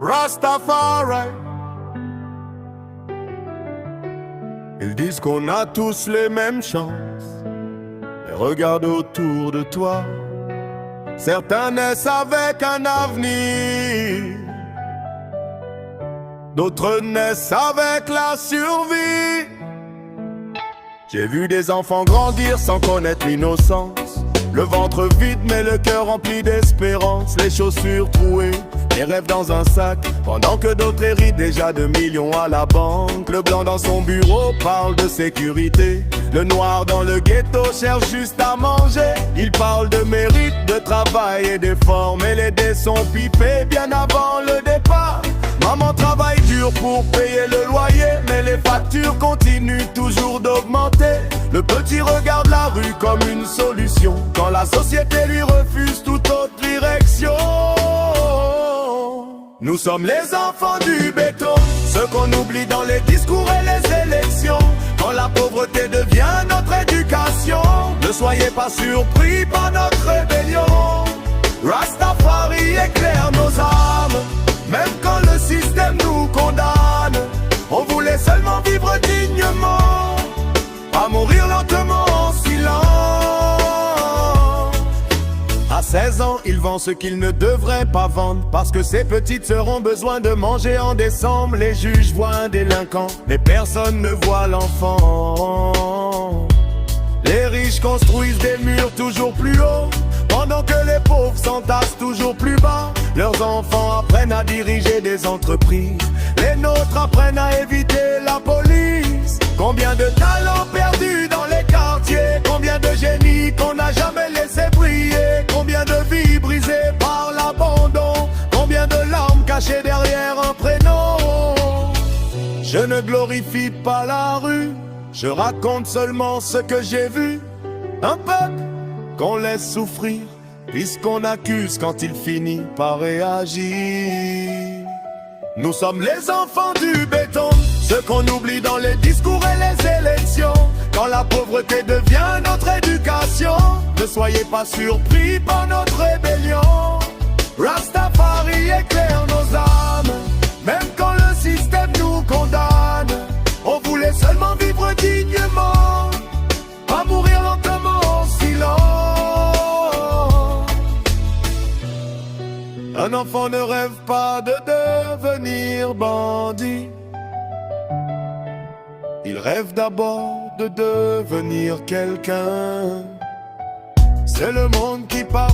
Rastafari. Ils disent qu'on a tous les mêmes chances. Mais regarde autour de toi. Certains naissent avec un avenir. D'autres naissent avec la survie. J'ai vu des enfants grandir sans connaître l'innocence. Le ventre vide mais le cœur rempli d'espérance. Les chaussures trouées, les rêves dans un sac, pendant que d'autres héritent déjà de millions à la banque. Le blanc dans son bureau parle de sécurité. Le noir dans le ghetto cherche juste à manger. Il parle de mérite, de travail et d'effort, mais les dés sont pipés bien avant le départ. Maman travaille dur pour payer le loyer, mais les factures continuent toujours d'augmenter. Le petit regarde la rue comme une solution, quand la société lui refuse toute autre direction. Nous sommes les enfants du béton, ceux qu'on oublie dans les discours et les élections. Quand la pauvreté devient notre éducation, ne soyez pas surpris par notre rébellion. Rastafari éclaire nos âmes, même quand le système nous condamne. On voulait seulement vivre dignement, pas mourir lentement en silence. À 16 ans, il vend ce qu'il ne devrait pas vendre, parce que ses petites sœurs ont besoin de manger en décembre. Les juges voient un délinquant, mais personne ne voit l'enfant. Les riches construisent des murs toujours plus hauts, pendant que les pauvres s'entassent toujours plus bas. Leurs enfants apprennent à diriger des entreprises, les nôtres apprennent à éviter la police. Combien de talents perdus dans les quartiers, combien de génies qu'on n'a jamais laissé briller, combien de vies brisées par l'abandon, combien de larmes cachées derrière un prénom. Je ne glorifie pas la rue, je raconte seulement ce que j'ai vu. Un peuple qu'on laisse souffrir, puisqu'on accuse quand il finit par réagir. Nous sommes les enfants du béton, ceux qu'on oublie dans les discours et les élections. Quand la pauvreté devient notre éducation, ne soyez pas surpris par notre rébellion. Rastafari éclaire nos âmes, même quand le système nous condamne. On voulait seulement vivre dignement, pas mourir lentement en silence. Un enfant ne rêve pas de devenir bandit. Il rêve d'abord de devenir quelqu'un. C'est le monde qui parle.